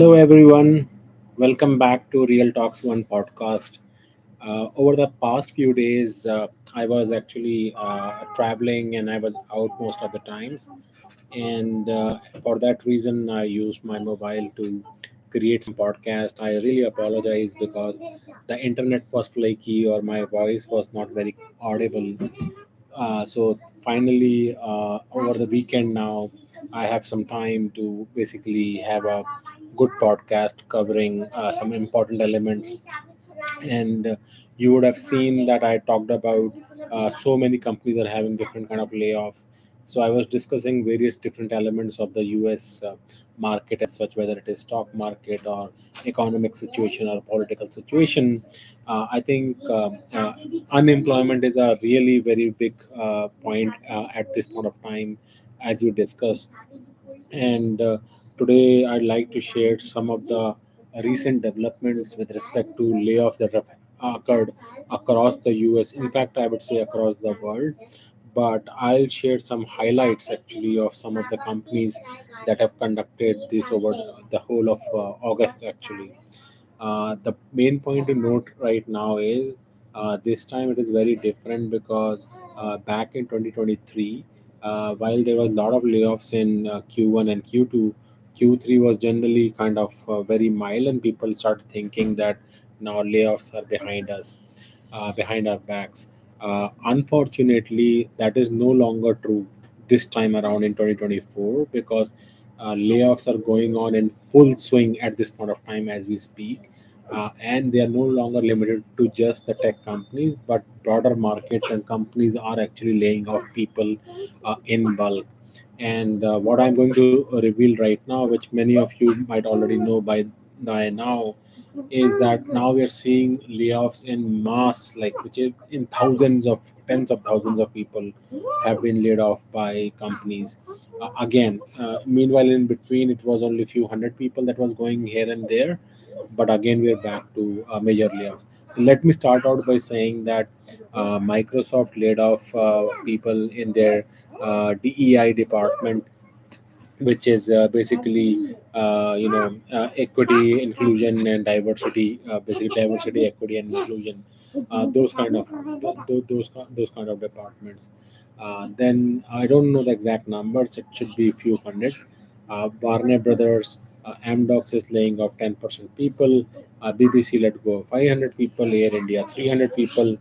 Hello, everyone. Welcome back to Real Talks One podcast. Over the past few days, I was actually traveling and I was out most of the times. And for that reason, I used my mobile to create some podcast. I really apologize because the internet was flaky or my voice was not very audible. So finally, over the weekend now, I have some time to basically have a good podcast covering some important elements. And you would have seen that I talked about so many companies are having different kind of layoffs. So I was discussing various different elements of the US market as such, whether it is stock market or economic situation or political situation. I think unemployment is a really very big point at this point of time, as we discussed. And today I'd like to share some of the recent developments with respect to layoffs that have occurred across the US. In fact, I would say across the world. But I'll share some highlights actually of some of the companies that have conducted this over the whole of August actually. The main point to note right now is this time it is very different because back in 2023, while there was a lot of layoffs in Q1 and Q2, Q3 was generally kind of very mild, and people started thinking that now layoffs are behind us, behind our backs. Unfortunately, that is no longer true this time around in 2024 because layoffs are going on in full swing at this point of time as we speak. And they are no longer limited to just the tech companies, but broader market and companies are actually laying off people in bulk. And what I'm going to reveal right now, which many of you might already know by now, is that now we are seeing layoffs in mass, like which is in thousands of tens of thousands of people have been laid off by companies. Again, meanwhile, in between, it was only a few hundred people that was going here and there, but again, we are back to major layoffs. Let me start out by saying that Microsoft laid off people in their DEI department, which is basically equity, inclusion, and diversity. Basically, diversity, equity, and inclusion. Those kind of those kind of departments. Then I don't know the exact numbers. It should be a few hundred. Barney Brothers, Amdocs is laying off 10% people. BBC let go of 500 people. Air India 300 people.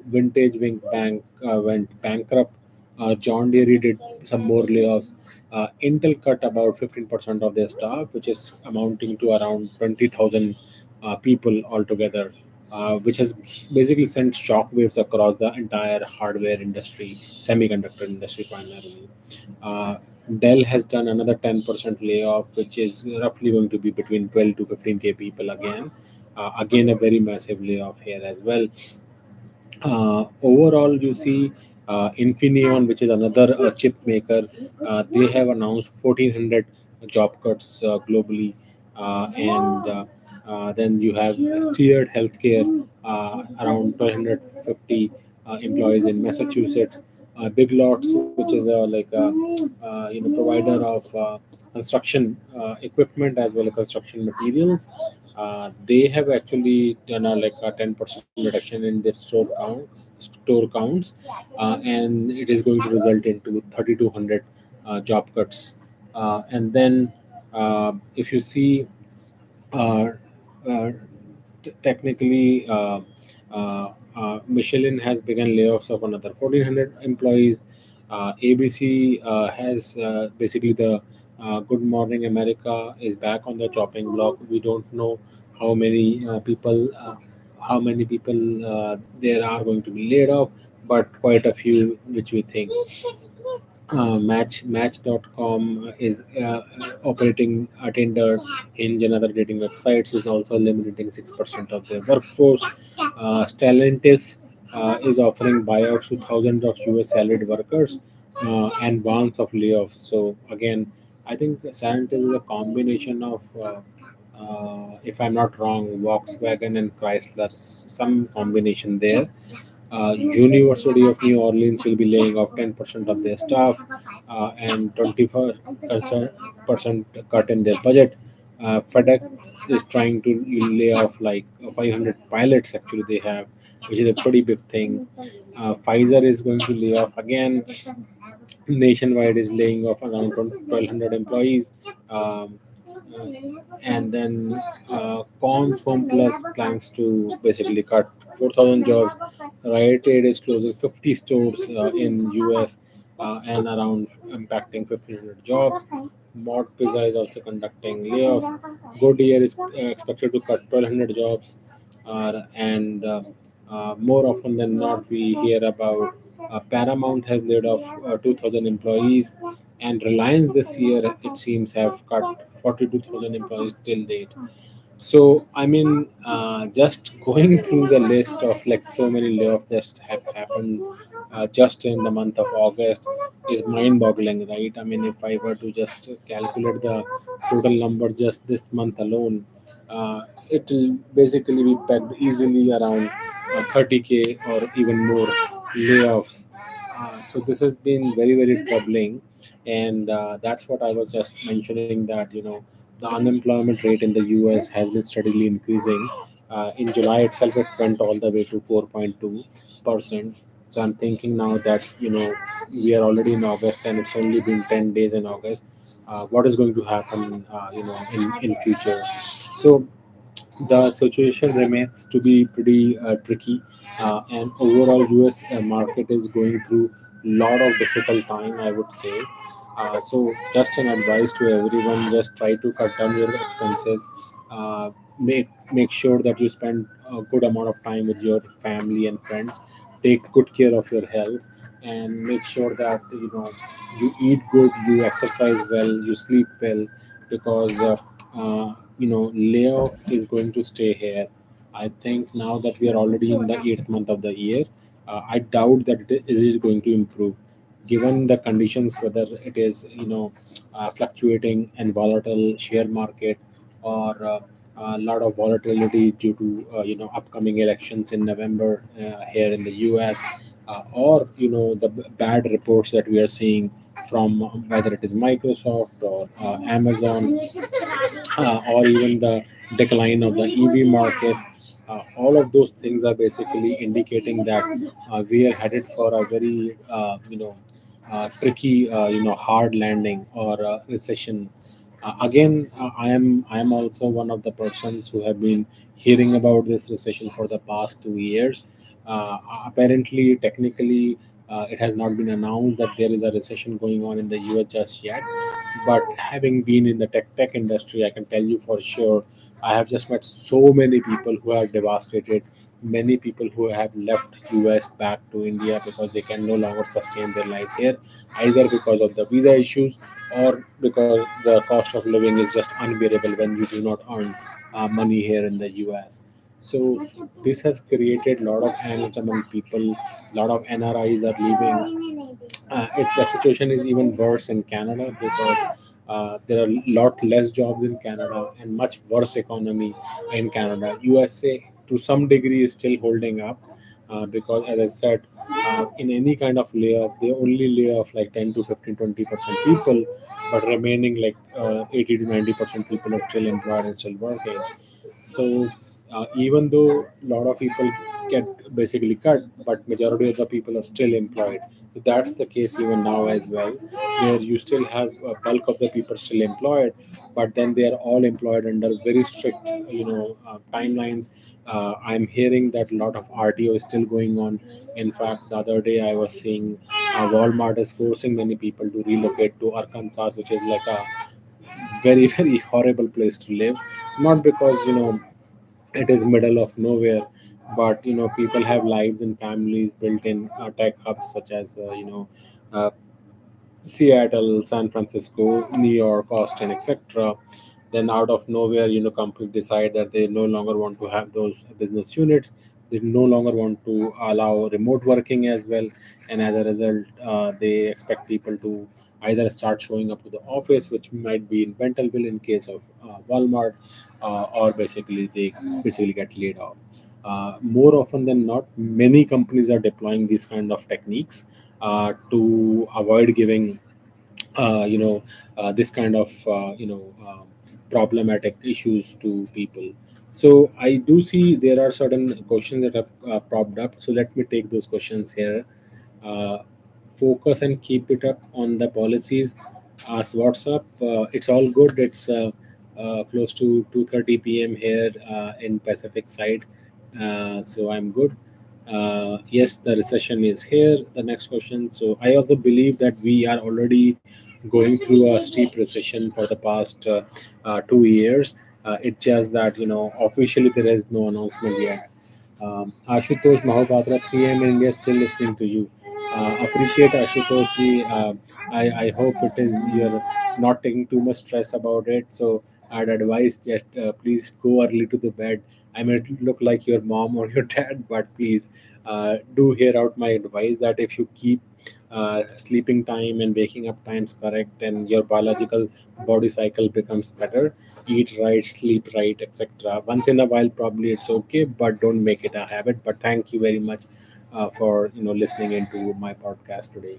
Vintage Wing Bank went bankrupt. John Deere did some more layoffs. Intel cut about 15% of their staff, which is amounting to around 20,000 people altogether, which has basically sent shockwaves across the entire hardware industry, semiconductor industry primarily. Uh, Dell has done another 10% layoff, which is roughly going to be between 12 to 15K people again. Again, a very massive layoff here as well. Overall, you see Infineon, which is another chip maker, they have announced 1,400 job cuts globally. Then you have Steward Healthcare, around 250 employees in Massachusetts. Big Lots, which is provider of construction equipment as well as construction materials. They have actually done a 10% reduction in their store counts, and it is going to result into 3,200 job cuts. And then if you see uh, uh, technically, Michelin has begun layoffs of another 1,400 employees. ABC has basically the Good Morning America is back on the chopping block. We don't know how many people there are going to be laid off, but quite a few, which we think. Match.com is operating a Tinder, Hinge, and other dating websites is also eliminating 6% of their workforce. Stellantis is offering buyouts to thousands of US salaried workers and warns of layoffs. So again, I think Stellantis is a combination of, if I'm not wrong, Volkswagen and Chrysler, some combination there. University of New Orleans will be laying off 10% of their staff and 24% cut in their budget. FedEx is trying to lay off like 500 pilots. Actually, they have, which is a pretty big thing. Pfizer is going to lay off again. Nationwide is laying off around 1,200 employees. Um, uh, and then Cons Home Plus plans to basically cut 4,000 jobs. Riot Aid is closing 50 stores in US and around impacting 1,500 jobs. Mod Pizza is also conducting layoffs. Goodyear is expected to cut 1,200 jobs. And more often than not, we hear about Paramount has laid off 2,000 employees, and Reliance this year, it seems, have cut 42,000 employees till date. So, I mean, just going through the list of like so many layoffs just have happened just in the month of August is mind-boggling, right? I mean, if I were to just calculate the total number just this month alone, it will basically be pegged easily around 30K or even more layoffs. So this has been very, very troubling, and that's what I was just mentioning, that the unemployment rate in the US has been steadily increasing. In July itself, it went all the way to 4.2%. So I'm thinking now that we are already in August and it's only been 10 days in August. What is going to happen, in future? So the situation remains to be pretty tricky, and overall US market is going through a lot of difficult time, I would say. So just an advice to everyone: just try to cut down your expenses. Make sure that you spend a good amount of time with your family and friends. Take good care of your health, and make sure that you eat good, you exercise well, you sleep well, because layoff is going to stay here. I think now that we are already in the eighth month of the year, I doubt that it is going to improve, given the conditions, whether it is fluctuating and volatile share market, or a lot of volatility due to upcoming elections in November here in the US, or the bad reports that we are seeing from whether it is Microsoft or Amazon, or even the decline of the EV market. All of those things are basically indicating that we are headed for a very tricky, hard landing or recession. I am also one of the persons who have been hearing about this recession for the past 2 years. Apparently, technically, it has not been announced that there is a recession going on in the US just yet. But having been in the tech industry, I can tell you for sure, I have just met so many people who are devastated. Many people who have left US back to India because they can no longer sustain their lives here, either because of the visa issues or because the cost of living is just unbearable when you do not earn money here in the US. So this has created a lot of angst among people. A lot of NRIs are leaving. The situation is even worse in Canada because there are a lot less jobs in Canada and much worse economy in Canada. USA to some degree is still holding up, because, as I said, in any kind of layoff, they only lay off like 10 to 15, 20% people, but remaining like 80 to 90% people are still employed and still working. So even though a lot of people get basically cut, but majority of the people are still employed. So that's the case even now as well, where you still have a bulk of the people still employed, but then they are all employed under very strict, timelines. I'm hearing that a lot of RTO is still going on. In fact, the other day I was seeing Walmart is forcing many people to relocate to Arkansas, which is like a very very horrible place to live. Not because it is middle of nowhere, but people have lives and families built in tech hubs such as uh, Seattle, San Francisco, New York, Austin, etc. Then out of nowhere, companies decide that they no longer want to have those business units. They no longer want to allow remote working as well, and as a result, they expect people to either start showing up to the office, which might be in Bentonville in case of Walmart, or basically they basically get laid off. More often than not, many companies are deploying these kind of techniques to avoid giving this kind of problematic issues to people. So I do see there are certain questions that have propped up. So let me take those questions here. uh, Focus and keep it up on the policies. Ask what's up. It's all good. It's close to 2:30 p.m. here in Pacific side, so I'm good. Yes, the recession is here. The next question. So I also believe that we are already going through a steep recession for the past 2 years. It's just that officially there is no announcement yet. Ashutosh Mahapatra, 3M India, still listening to you. Appreciate Ashutosh ji. I hope it is you're not taking too much stress about it. So I'd advise just please go early to the bed. I may look like your mom or your dad, but please do hear out my advice that if you keep sleeping time and waking up times correct, then your biological body cycle becomes better. Eat right, sleep right, etc. Once in a while probably it's okay, but don't make it a habit. But thank you very much for listening into my podcast today.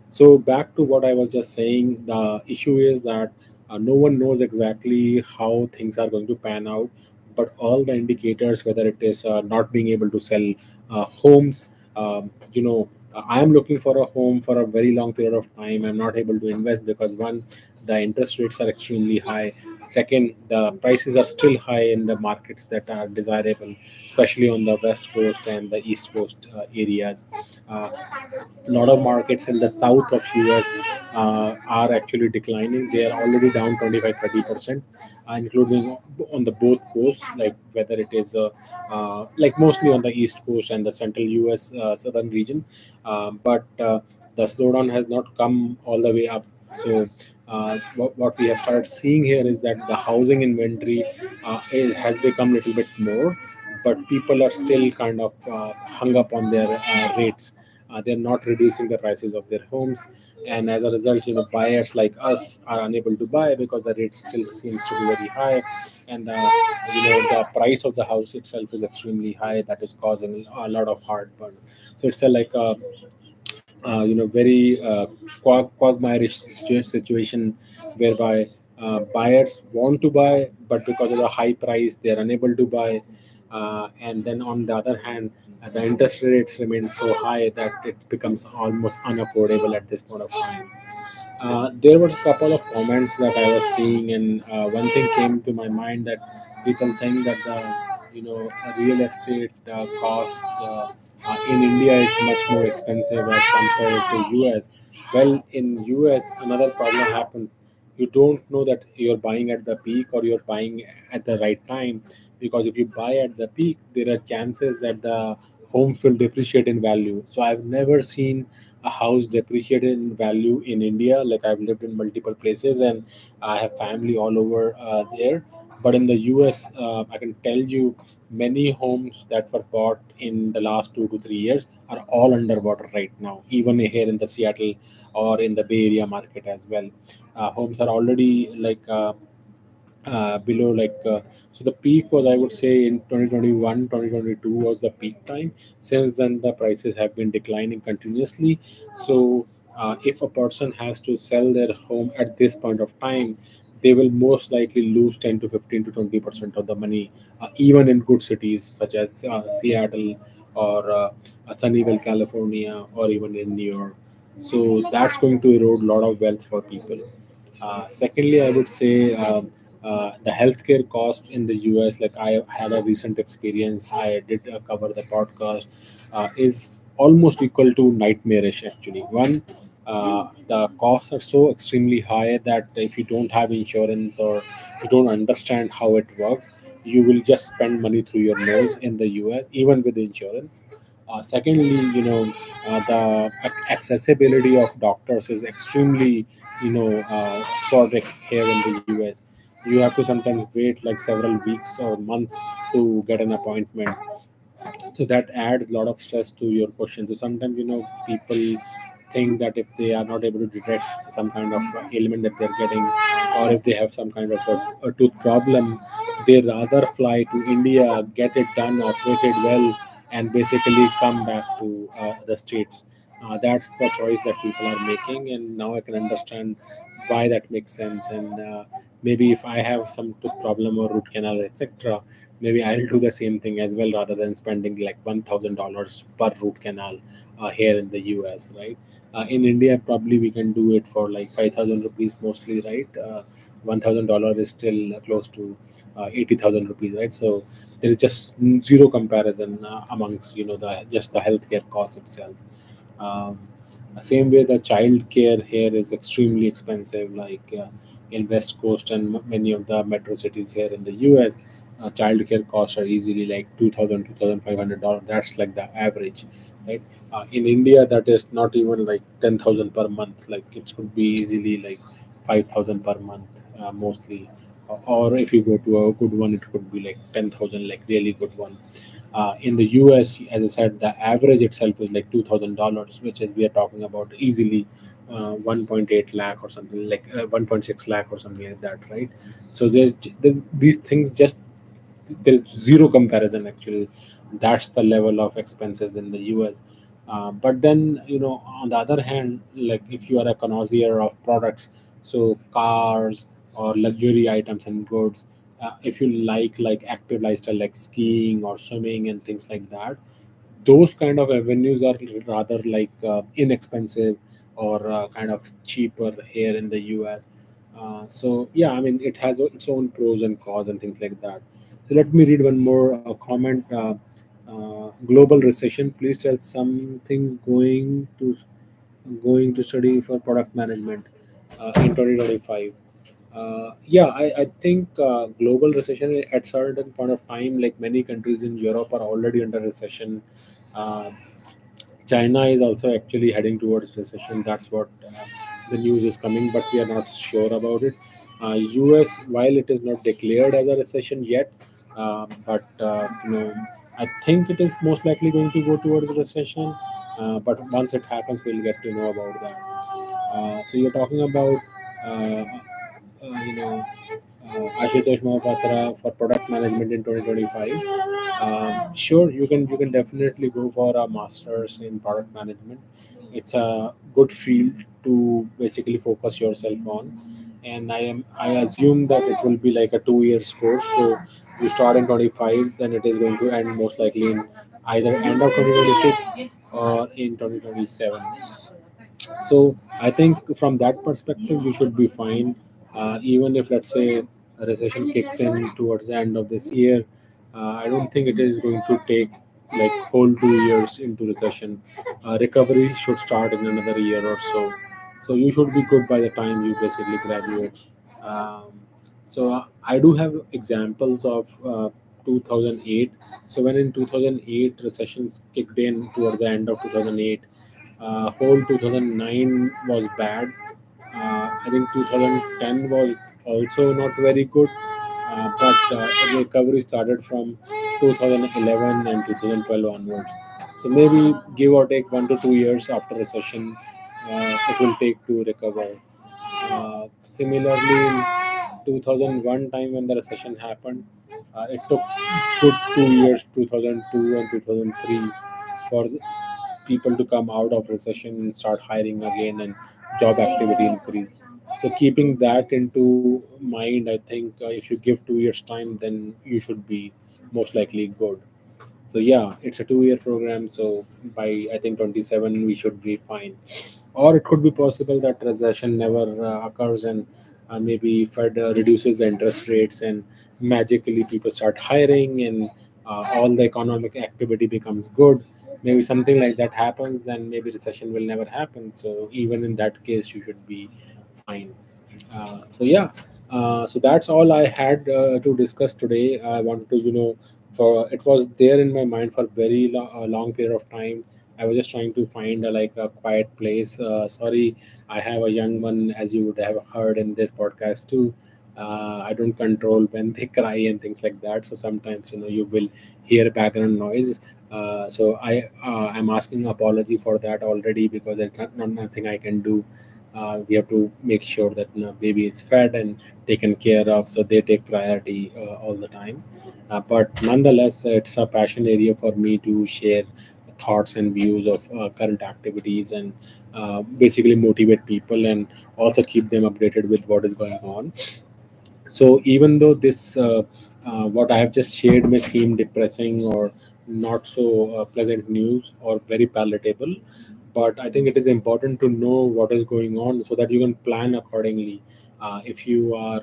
So back to what I was just saying, the issue is that no one knows exactly how things are going to pan out, but all the indicators, whether it is not being able to sell homes, I am looking for a home for a very long period of time. I'm not able to invest because one, the interest rates are extremely high. Second, the prices are still high in the markets that are desirable, especially on the west coast and the east coast areas. Uh, a lot of markets in the south of US are actually declining. They are already down 25-30%, including on the both coasts, like whether it is like mostly on the east coast and the central US southern region. But the slowdown has not come all the way up. So what we have started seeing here is that the housing inventory has become a little bit more, but people are still kind of hung up on their rates. They're not reducing the prices of their homes, and as a result, buyers like us are unable to buy because the rate still seems to be very high, and the price of the house itself is extremely high. That is causing a lot of heartburn. So it's a like a very quagmire situation whereby buyers want to buy, but because of the high price, they're unable to buy. And then on the other hand, the interest rates remain so high that it becomes almost unaffordable at this point of time. There were a couple of comments that I was seeing, and one thing came to my mind that people think that the real estate cost in India is much more expensive as compared to US. Well, in US, another problem happens. You don't know that you're buying at the peak or you're buying at the right time, because if you buy at the peak, there are chances that the homes will depreciate in value. So I've never seen a house depreciated in value in India. Like, I've lived in multiple places and I have family all over there. But in the US, I can tell you many homes that were bought in the last 2 to 3 years are all underwater right now, even here in the Seattle or in the Bay Area market as well. Homes are already like below so the peak was, I would say, in 2021, 2022 was the peak time. Since then the prices have been declining continuously. So if a person has to sell their home at this point of time, they will most likely lose 10 to 15 to 20% of the money, even in good cities such as Seattle or Sunnyvale, California, or even in New York. So that's going to erode a lot of wealth for people. Secondly, I would say the healthcare cost in the US, like I had a recent experience, I did cover the podcast, is almost equal to nightmarish actually. One, the costs are so extremely high that if you don't have insurance or you don't understand how it works, you will just spend money through your nose in the US, even with insurance. Secondly, the accessibility of doctors is extremely, sporadic here in the US. You have to sometimes wait like several weeks or months to get an appointment, so that adds a lot of stress to your question. So sometimes people think that if they are not able to detect some kind of ailment that they're getting, or if they have some kind of a tooth problem, they rather fly to India, get it done, operated well, and basically come back to the states. That's the choice that people are making, and now I can understand why that makes sense. And maybe if I have some tooth problem or root canal, etc., maybe I'll do the same thing as well, rather than spending like $1,000 per root canal here in the US, right? In India, probably we can do it for like 5,000 rupees mostly, right? $1,000 is still close to 80,000 rupees, right? So there is just zero comparison amongst, the just the healthcare cost itself. um, Same way, the child care here is extremely expensive, like in West Coast and many of the metro cities here in the US. Child care costs are easily like 2,000, $2,500. That's like the average, right? In India, that is not even like 10,000 per month. Like it could be easily like 5,000 per month, mostly. Or if you go to a good one, it could be like 10,000, like really good one. In the US, as I said, the average itself is like $2,000, which is we are talking about easily 1.8 lakh or something, like 1.6 lakh or something like that, right? So these things just, there is zero comparison actually. That's the level of expenses in the US. But then, on the other hand, like if you are a connoisseur of products, so cars or luxury items and goods, if you like active lifestyle like skiing or swimming and things like that, those kind of avenues are rather like inexpensive or kind of cheaper here in the US. So yeah, I mean, it has its own pros and cons and things like that. So let me read one more comment. Global recession. Please tell something going to study for product management in 2025. Yeah, I think global recession at certain point of time, like many countries in Europe are already under recession. Uh, China is also actually heading towards recession. That's what the news is coming, but we are not sure about it. US, while it is not declared as a recession yet, but I think it is most likely going to go towards recession. But once it happens, we'll get to know about that. So you're talking about uh, Ashutosh Mohapatra for product management in 2025. Sure, you can definitely go for a master's in product management. It's a good field to basically focus yourself on, and I assume that it will be like a 2 years course. So you start in 25, then it is going to end most likely in either end of 2026 or in 2027. So I think from that perspective, we should be fine. Even if, let's say, a recession kicks in towards the end of this year, I don't think it is going to take like whole 2 years into recession. Recovery should start in another year or so. So you should be good by the time you basically graduate. So I do have examples of 2008. So when in 2008 recession kicked in towards the end of 2008, whole 2009 was bad. I think 2010 was also not very good, but recovery started from 2011 and 2012 onwards. So maybe give or take 1 to 2 years after recession, it will take to recover. Similarly, in 2001 time when the recession happened, it took good 2 years, 2002 and 2003, for people to come out of recession and start hiring again and job activity increase. So keeping that into mind, I think if you give 2 years time, then you should be most likely good. So yeah, it's a 2 year program. So by I think 27 we should be fine. Or it could be possible that recession never occurs, and maybe Fed reduces the interest rates and magically people start hiring, and all the economic activity becomes good. Maybe something like that happens, then maybe recession will never happen. So even in that case, you should be fine. So yeah, so that's all I had to discuss today. I wanted to, for it was there in my mind for very long period of time. I was just trying to find like a quiet place. Sorry, I have a young one, as you would have heard in this podcast too. I don't control when they cry and things like that. So sometimes, you will hear background noise. I'm asking apology for that already, because there's not nothing I can do. We have to make sure that baby is fed and taken care of, so they take priority all the time. But nonetheless, it's a passion area for me to share thoughts and views of current activities and basically motivate people and also keep them updated with what is going on. So even though this what I have just shared may seem depressing or not so pleasant news or very palatable, but I think it is important to know what is going on so that you can plan accordingly. If you are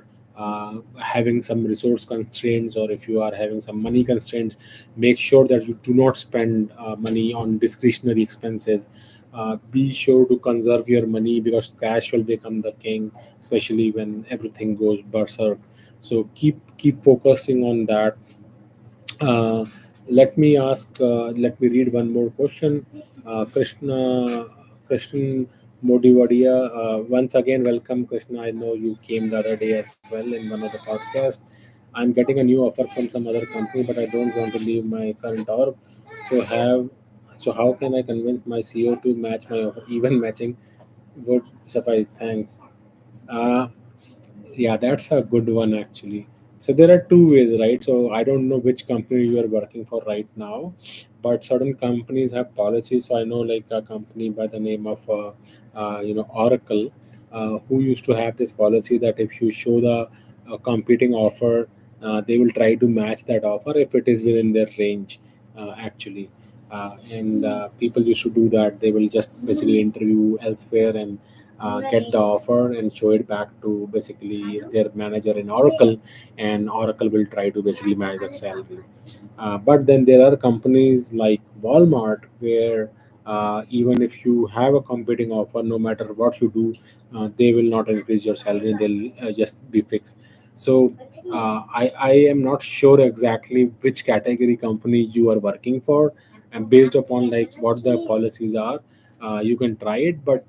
having some resource constraints or if you are having some money constraints, make sure that you do not spend money on discretionary expenses. Be sure to conserve your money because cash will become the king, especially when everything goes berserk. So keep focusing on that. Let me read one more question. Krishnan Modiwadia, once again, welcome, Krishna. I know you came the other day as well in one of the podcasts. I'm getting a new offer from some other company, but I don't want to leave my current org. So have so how can I convince my CEO to match my offer? Even matching would suffice. Thanks. Uh, yeah, that's a good one actually. So there are two ways, right? So I don't know which company you are working for right now, but certain companies have policies. So I know like a company by the name of Oracle, who used to have this policy that if you show the competing offer, they will try to match that offer if it is within their range, actually. And people used to do that. They will just basically interview elsewhere and get the offer and show it back to basically their manager in Oracle, and Oracle will try to basically match that salary. But then there are companies like Walmart where even if you have a competing offer, no matter what you do, they will not increase your salary. They'll just be fixed. So I am not sure exactly which category company you are working for, and based upon like what the policies are, you can try it. But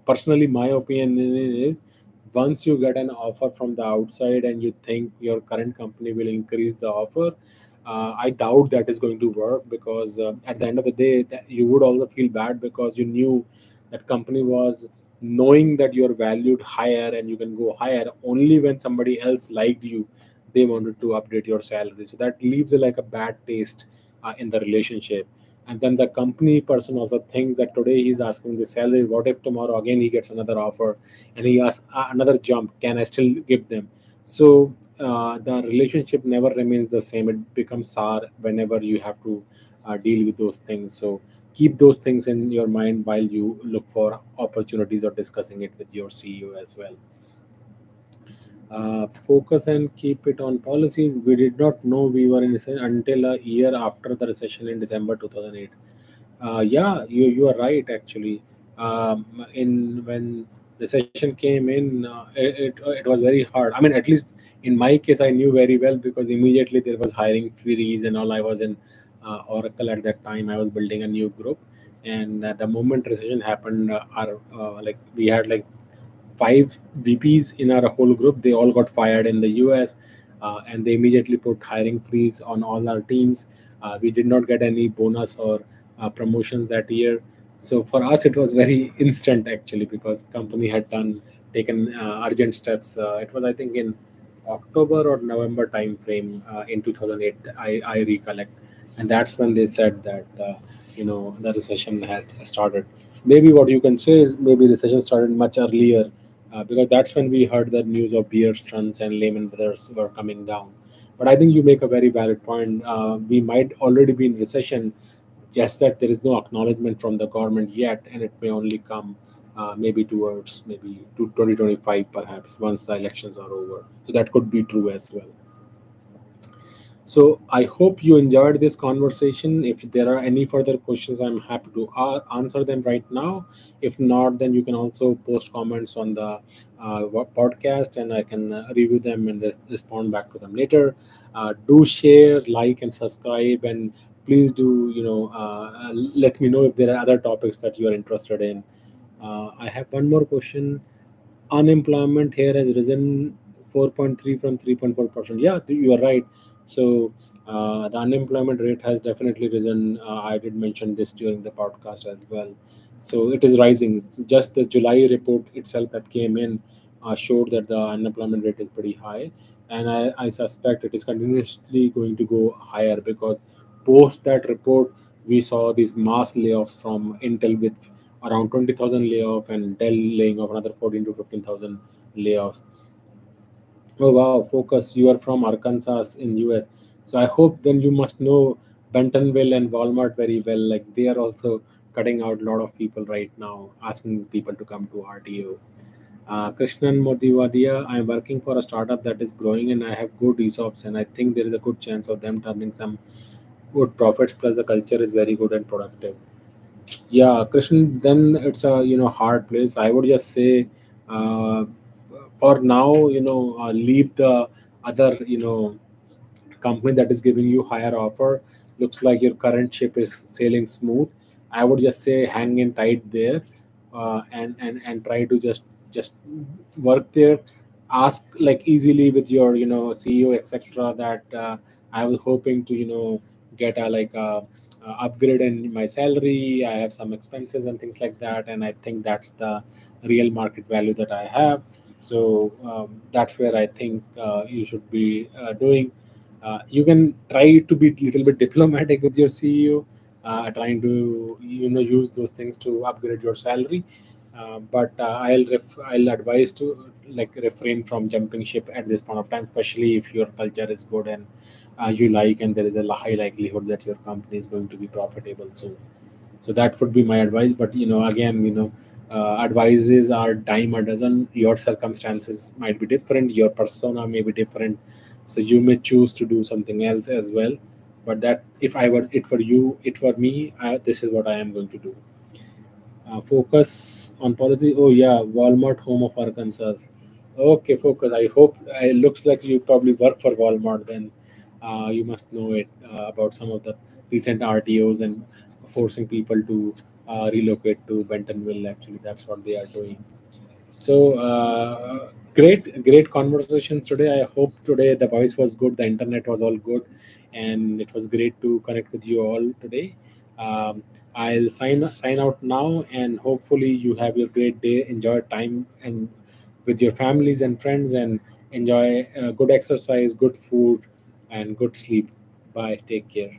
personally, my opinion is once you get an offer from the outside and you think your current company will increase the offer, I doubt that is going to work because at the end of the day, that you would also feel bad because you knew that company was knowing that you're valued higher and you can go higher only when somebody else liked you. They wanted to update your salary, so that leaves like a bad taste in the relationship. And then the company person also thinks that today he's asking the salary, what if tomorrow again he gets another offer and he asks another jump, can I still give them? So the relationship never remains the same. It becomes sour whenever you have to deal with those things. So keep those things in your mind while you look for opportunities or discussing it with your CEO as well. Focus and keep it on policies. We did not know we were in recession until a year after the recession in December 2008. Yeah, you are right actually. In when recession came in, it was very hard. I mean, at least in my case, I knew very well because immediately there was hiring freeze and all. I was in Oracle at that time. I was building a new group, and the moment recession happened, our like we had like five VPs in our whole group. They all got fired in the US, and they immediately put hiring freeze on all our teams. We did not get any bonus or promotions that year. So for us, it was very instant actually because company had done taken urgent steps. It was I think in October or November time frame in 2008. I recollect, and that's when they said that the recession had started. Maybe what you can say is maybe recession started much earlier because that's when we heard the news of Beer Stearns and Lehman Brothers were coming down. But I think you make a very valid point. We might already be in recession, just that there is no acknowledgement from the government yet, and it may only come maybe towards maybe to 2025 perhaps once the elections are over. So that could be true as well. So I hope you enjoyed this conversation. If there are any further questions, I'm happy to answer them right now. If not, then you can also post comments on the podcast, and I can review them and respond back to them later. Do share, like, and subscribe, and please do let me know if there are other topics that you are interested in. I have one more question. Unemployment here has risen 4.3 from 3.4%. Yeah, you are right. So the unemployment rate has definitely risen. I did mention this during the podcast as well. So it is rising. So just the July report itself that came in showed that the unemployment rate is pretty high, and I suspect it is continuously going to go higher because post that report we saw these mass layoffs from Intel with around 20,000 layoff, and Dell laying off another 14 to 15,000 layoffs. Oh wow, focus. You are from Arkansas in US. So I hope then you must know Bentonville and Walmart very well. Like they are also cutting out a lot of people right now, asking people to come to RTO. Krishnan Modiwadia, I'm working for a startup that is growing and I have good ESOPs and I think there is a good chance of them turning some good profits plus the culture is very good and productive. Yeah, Krishnan, then it's a hard place. I would just say uh, for now, leave the other company that is giving you higher offer. Looks like your current ship is sailing smooth. I would just say hang in tight there, and try to just work there. Ask like easily with your CEO etc. that I was hoping to get a like a upgrade in my salary. I have some expenses and things like that, and I think that's the real market value that I have. So that's where I think you should be doing. You can try to be a little bit diplomatic with your CEO, trying to use those things to upgrade your salary. But I'll advise to like refrain from jumping ship at this point of time, especially if your culture is good and you like, and there is a high likelihood that your company is going to be profitable soon. So that would be my advice. But again, advices are dime a dozen. Your circumstances might be different, your persona may be different, so you may choose to do something else as well. But that if I were it for you, it for me, this is what I am going to do. Focus on policy. Oh yeah, Walmart, home of Arkansas. Okay, focus. I hope it looks like you probably work for Walmart. Then you must know it about some of the recent RTOs and forcing people to relocate to Bentonville. Actually, that's what they are doing. So great conversation today. I hope today the voice was good, the internet was all good, and it was great to connect with you all today. I'll sign out now, and hopefully you have your great day. Enjoy time and with your families and friends, and enjoy good exercise, good food, and good sleep. Bye. Take care.